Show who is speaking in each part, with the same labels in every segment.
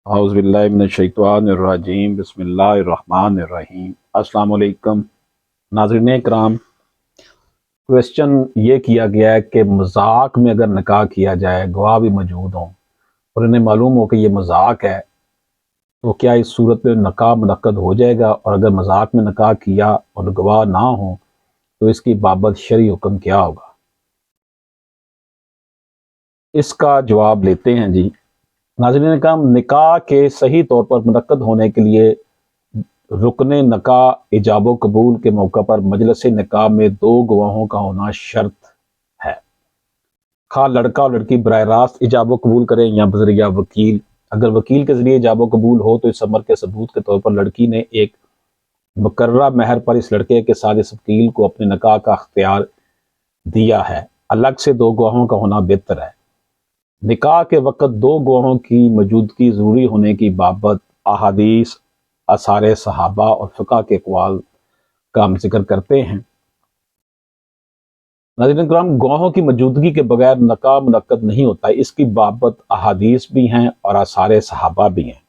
Speaker 1: اعوذ باللہ من الشیطان الرجیم بسم اللہ الرحمن الرحیم۔ السلام علیکم ناظرین کرام، کویسچن یہ کیا گیا ہے کہ مذاق میں اگر نکاح کیا جائے، گواہ بھی موجود ہوں اور انہیں معلوم ہو کہ یہ مذاق ہے، تو کیا اس صورت میں نکاح منعقد ہو جائے گا؟ اور اگر مذاق میں نکاح کیا اور گواہ نہ ہوں تو اس کی بابت شرعی حکم کیا ہوگا؟ اس کا جواب لیتے ہیں جی۔ ناظرین کرام، نکاح کے صحیح طور پر منعقد ہونے کے لیے رکن نکاح ایجاب و قبول کے موقع پر مجلس نکاح میں دو گواہوں کا ہونا شرط ہے، خواہ لڑکا اور لڑکی براہ راست ایجاب و قبول کریں یا بذریعہ وکیل۔ اگر وکیل کے ذریعے ایجاب و قبول ہو تو اس امر کے ثبوت کے طور پر لڑکی نے ایک مقررہ مہر پر اس لڑکے کے ساتھ اس وکیل کو اپنے نکاح کا اختیار دیا ہے۔ الگ سے دو گواہوں کا ہونا بہتر ہے۔ نکاح کے وقت دو گواہوں کی موجودگی ضروری ہونے کی بابت احادیث، آثار صحابہ اور فقہ کے اقوال کا ہم ذکر کرتے ہیں۔ ناظرین کرام، گواہوں کی موجودگی کے بغیر نکاح منعقد نہیں ہوتا، اس کی بابت احادیث بھی ہیں اور آثار صحابہ بھی ہیں۔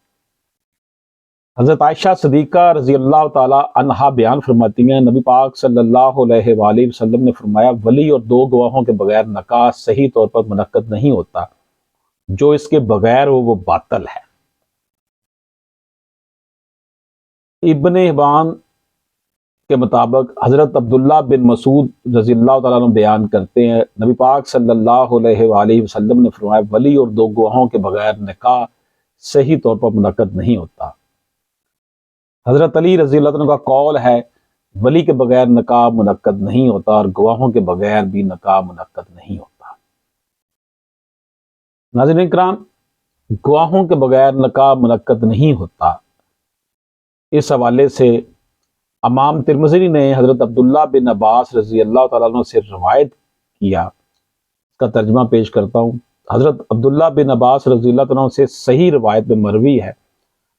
Speaker 1: حضرت عائشہ صدیقہ رضی اللہ تعالی عنہا بیان فرماتی ہیں، نبی پاک صلی اللہ علیہ وآلہ وسلم نے فرمایا، ولی اور دو گواہوں کے بغیر نکاح صحیح طور پر منعقد نہیں ہوتا، جو اس کے بغیر ہو وہ باطل ہے۔ ابن حبان کے مطابق حضرت عبداللہ بن مسعود رضی اللہ تعالیٰ عنہ بیان کرتے ہیں، نبی پاک صلی اللہ علیہ وآلہ وسلم نے فرمایا، ولی اور دو گواہوں کے بغیر نکاح صحیح طور پر منعقد نہیں ہوتا۔ حضرت علی رضی اللہ عنہ کا قول ہے، ولی کے بغیر نکاح منعقد نہیں ہوتا اور گواہوں کے بغیر بھی نکاح منعقد نہیں ہوتا۔ ناظرین کرام، گواہوں کے بغیر نکاح منعقد نہیں ہوتا، اس حوالے سے امام ترمذی نے حضرت عبداللہ بن عباس رضی اللہ تعالیٰ عنہ سے روایت کیا، اس کا ترجمہ پیش کرتا ہوں۔ حضرت عبداللہ بن عباس رضی اللہ تعالیٰ عنہ سے صحیح روایت میں مروی ہے،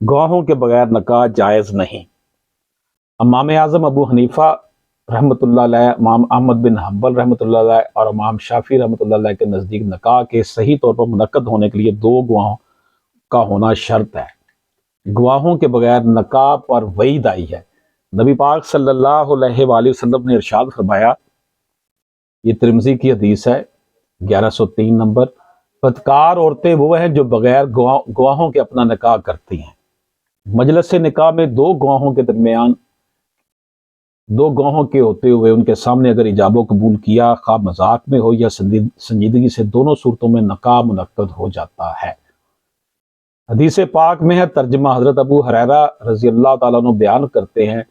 Speaker 1: گواہوں کے بغیر نکاح جائز نہیں۔ امام اعظم ابو حنیفہ رحمۃ اللہ علیہ، امام احمد بن حنبل رحمۃ اللہ علیہ اور امام شافعی رحمۃ اللہ علیہ کے نزدیک نکاح کے صحیح طور پر منعقد ہونے کے لیے دو گواہوں کا ہونا شرط ہے۔ گواہوں کے بغیر نکاح پر وعید آئی ہے۔ نبی پاک صلی اللہ علیہ وآلہ وسلم نے ارشاد فرمایا، یہ ترمذی کی حدیث ہے 1103 نمبر، بدکار عورتیں وہ ہیں جو بغیر گواہوں کے اپنا نکاح کرتی ہیں۔ مجلس نکاح میں دو گواہوں کے درمیان دو گواہوں کے ہوتے ہوئے ان کے سامنے اگر ایجاب و قبول کیا، خواہ مذاق میں ہو یا سنجیدگی سے، دونوں صورتوں میں نکاح منعقد ہو جاتا ہے۔ حدیث پاک میں ہے، ترجمہ حضرت ابو ہریرہ رضی اللہ تعالیٰ عنہ بیان کرتے ہیں،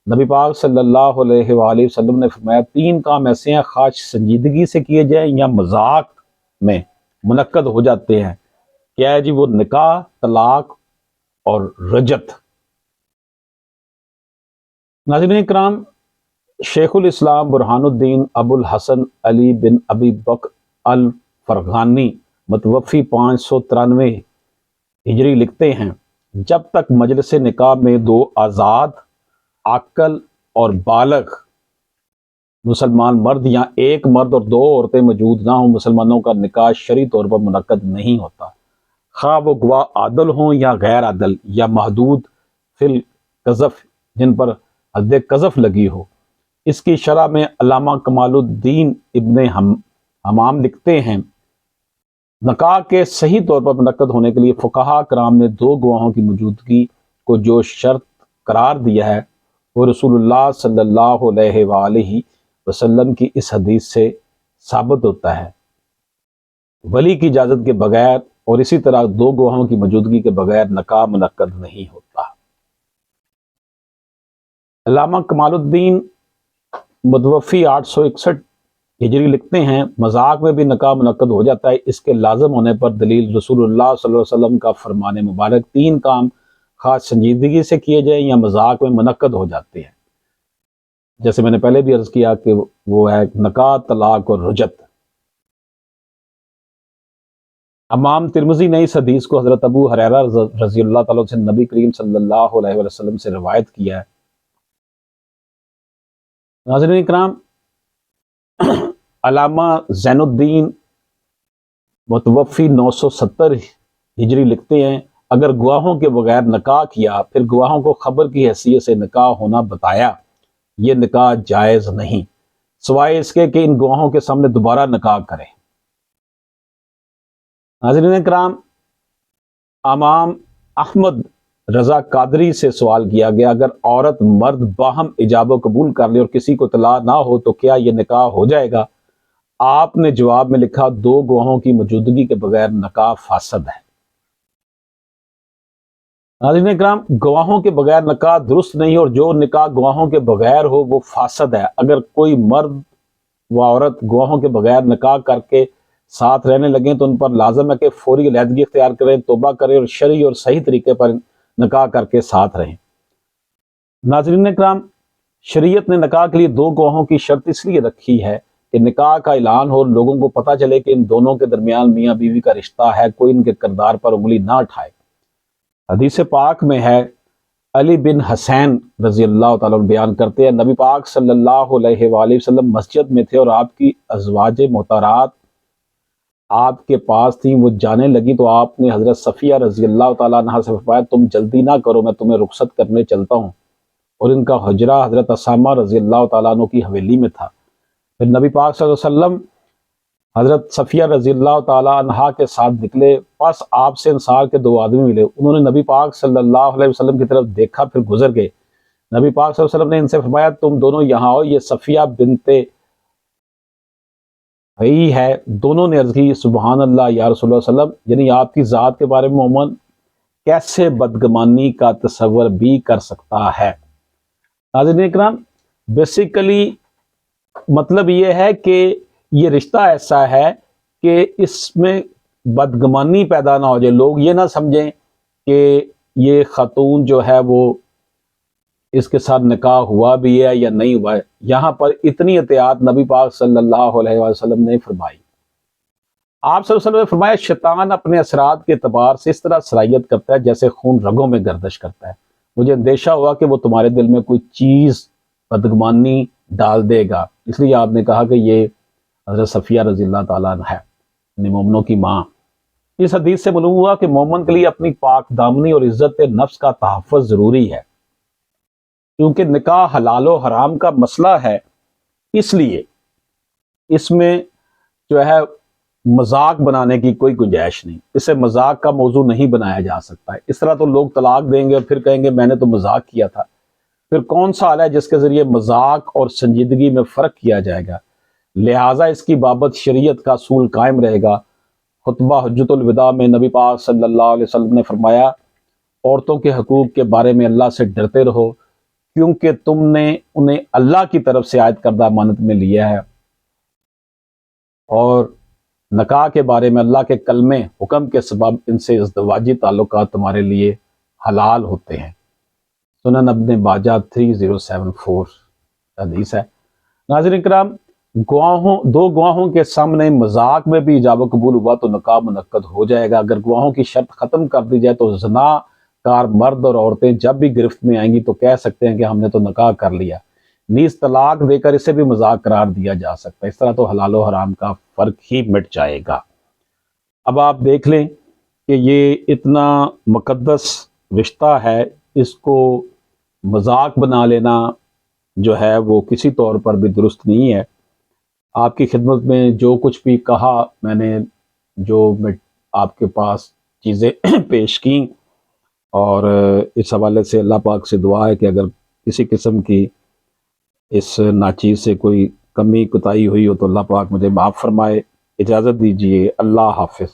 Speaker 1: نبی پاک صلی اللہ علیہ وآلہ وسلم نے فرمایا، تین کام ایسے ہیں، خواہ سنجیدگی سے کیے جائیں یا مذاق میں منعقد ہو جاتے ہیں۔ کیا ہے جی؟ وہ نکاح، طلاق اور رجت۔ ناظرین کرام، شیخ الاسلام برہان الدین ابو الحسن علی بن ابی بکر الفرغانی متوفی 593 ہجری لکھتے ہیں، جب تک مجلس نکاح میں دو آزاد، عاقل اور بالغ مسلمان مرد یا ایک مرد اور دو عورتیں موجود نہ ہوں، مسلمانوں کا نکاح شرعی طور پر منعقد نہیں ہوتا، خواہ وہ گواہ عادل ہوں یا غیر عادل یا محدود فی القذف، جن پر حد قذف لگی ہو۔ اس کی شرح میں علامہ کمال الدین ابن حمام لکھتے ہیں، نکاح کے صحیح طور پر منعقد ہونے کے لیے فقہاء کرام نے دو گواہوں کی موجودگی کو جو شرط قرار دیا ہے، وہ رسول اللہ صلی اللہ علیہ وآلہ وسلم کی اس حدیث سے ثابت ہوتا ہے، ولی کی اجازت کے بغیر اور اسی طرح دو گواہوں کی موجودگی کے بغیر نکاح منعقد نہیں ہوتا۔ علامہ کمال الدین متوفی 861 ہجری لکھتے ہیں، مذاق میں بھی نکاح منعقد ہو جاتا ہے، اس کے لازم ہونے پر دلیل رسول اللہ صلی اللہ علیہ وسلم کا فرمان مبارک، تین کام خاص سنجیدگی سے کیے جائیں یا مذاق میں منعقد ہو جاتے ہیں، جیسے میں نے پہلے بھی عرض کیا کہ وہ ہے نکاح، طلاق اور رجت۔ امام ترمذی نے اس حدیث کو حضرت ابو ہریرہ رضی اللہ تعالیٰ سے نبی کریم صلی اللہ علیہ وسلم سے روایت کیا ہے۔ ناظرین اکرام، علامہ زین الدین متوفی 970 ہجری لکھتے ہیں، اگر گواہوں کے بغیر نکاح کیا پھر گواہوں کو خبر کی حیثیت سے نکاح ہونا بتایا، یہ نکاح جائز نہیں، سوائے اس کے کہ ان گواہوں کے سامنے دوبارہ نکاح کریں۔ ناظرین کرام، امام احمد رضا قادری سے سوال کیا گیا، اگر عورت مرد باہم ایجاب و قبول کر لے اور کسی کو اطلاع نہ ہو تو کیا یہ نکاح ہو جائے گا؟ آپ نے جواب میں لکھا، دو گواہوں کی موجودگی کے بغیر نکاح فاسد ہے۔ ناظرین اکرام، گواہوں کے بغیر نکاح درست نہیں، اور جو نکاح گواہوں کے بغیر ہو وہ فاسد ہے۔ اگر کوئی مرد و عورت گواہوں کے بغیر نکاح کر کے ساتھ رہنے لگیں تو ان پر لازم ہے کہ فوری علیحدگی اختیار کریں، توبہ کریں اور شرعی اور صحیح طریقے پر نکاح کر کے ساتھ رہیں۔ ناظرین اکرام، شریعت نے نکاح کے لیے دو گواہوں کی شرط اس لیے رکھی ہے کہ نکاح کا اعلان ہو، لوگوں کو پتہ چلے کہ ان دونوں کے درمیان میاں بیوی کا رشتہ ہے، کوئی ان کے کردار پر انگلی نہ اٹھائے۔ حدیث پاک میں ہے، علی بن حسین رضی اللہ تعالیٰ عنہ بیان کرتے ہیں، نبی پاک صلی اللہ علیہ وآلہ وسلم مسجد میں تھے اور آپ کی ازواج محترمات آپ کے پاس تھیں، وہ جانے لگی تو آپ نے حضرت صفیہ رضی اللہ تعالیٰ عنہ سے فرمایا، تم جلدی نہ کرو، میں تمہیں رخصت کرنے چلتا ہوں، اور ان کا حجرہ حضرت اسامہ رضی اللہ تعالیٰ عنہ کی حویلی میں تھا۔ پھر نبی پاک صلی اللہ علیہ وسلم حضرت صفیہ رضی اللہ تعالیٰ عنہا کے ساتھ نکلے، پس آپ سے انصار کے دو آدمی ملے، انہوں نے نبی پاک صلی اللہ علیہ وسلم کی طرف دیکھا پھر گزر گئے۔ نبی پاک صلی اللہ علیہ وسلم نے ان سے فرمایا، تم دونوں یہاں آؤ، یہ صفیہ بنت حیی ہے۔ دونوں نے عرض کی، سبحان اللہ یا رسول اللہ صلی اللہ علیہ وسلم، یعنی آپ کی ذات کے بارے میں مومن کیسے بدگمانی کا تصور بھی کر سکتا ہے۔ ناظرین اکرام، بیسیکلی مطلب یہ ہے کہ یہ رشتہ ایسا ہے کہ اس میں بدگمانی پیدا نہ ہو جائے، لوگ یہ نہ سمجھیں کہ یہ خاتون جو ہے وہ اس کے ساتھ نکاح ہوا بھی ہے یا نہیں ہوا ہے۔ یہاں پر اتنی احتیاط نبی پاک صلی اللہ علیہ وسلم نے فرمائی۔ آپ صلی اللہ علیہ وسلم نے فرمایا، شیطان اپنے اثرات کے اعتبار سے اس طرح صلاحیت کرتا ہے جیسے خون رگوں میں گردش کرتا ہے، مجھے اندیشہ ہوا کہ وہ تمہارے دل میں کوئی چیز بدگمانی ڈال دے گا، اس لیے آپ نے کہا کہ یہ حضرت صفیہ رضی اللہ تعالیٰ عنہ ہے، یعنی مومنوں کی ماں۔ اس حدیث سے معلوم ہوا کہ مومن کے لیے اپنی پاک دامنی اور عزت نفس کا تحفظ ضروری ہے، کیونکہ نکاح حلال و حرام کا مسئلہ ہے، اس لیے اس میں جو ہے مذاق بنانے کی کوئی گنجائش نہیں، اسے مذاق کا موضوع نہیں بنایا جا سکتا ہے۔ اس طرح تو لوگ طلاق دیں گے اور پھر کہیں گے میں نے تو مذاق کیا تھا، پھر کون سا حال ہے جس کے ذریعے مذاق اور سنجیدگی میں فرق کیا جائے گا؟ لہٰذا اس کی بابت شریعت کا اصول قائم رہے گا۔ خطبہ حجۃ الوداع میں نبی پاک صلی اللہ علیہ وسلم نے فرمایا، عورتوں کے حقوق کے بارے میں اللہ سے ڈرتے رہو، کیونکہ تم نے انہیں اللہ کی طرف سے عائد کردہ امانت میں لیا ہے، اور نکاح کے بارے میں اللہ کے کلمے حکم کے سبب ان سے ازدواجی تعلقات تمہارے لیے حلال ہوتے ہیں۔ سنن ابن ماجہ 3074 حدیث ہے۔ ناظرین کرام، دو گواہوں کے سامنے مذاق میں بھی ایجاب و قبول ہوا تو نکاح منعقد ہو جائے گا۔ اگر گواہوں کی شرط ختم کر دی جائے تو زنا کار مرد اور عورتیں جب بھی گرفت میں آئیں گی تو کہہ سکتے ہیں کہ ہم نے تو نکاح کر لیا، نیز طلاق دے کر اسے بھی مذاق قرار دیا جا سکتا ہے۔ اس طرح تو حلال و حرام کا فرق ہی مٹ جائے گا۔ اب آپ دیکھ لیں کہ یہ اتنا مقدس رشتہ ہے، اس کو مذاق بنا لینا جو ہے وہ کسی طور پر بھی درست نہیں ہے۔ آپ کی خدمت میں جو کچھ بھی کہا میں نے، میں آپ کے پاس چیزیں پیش کیں، اور اس حوالے سے اللہ پاک سے دعا ہے کہ اگر کسی قسم کی اس ناچیز سے کوئی کمی کوتاہی ہوئی ہو تو اللہ پاک مجھے معاف فرمائے۔ اجازت دیجیے، اللہ حافظ۔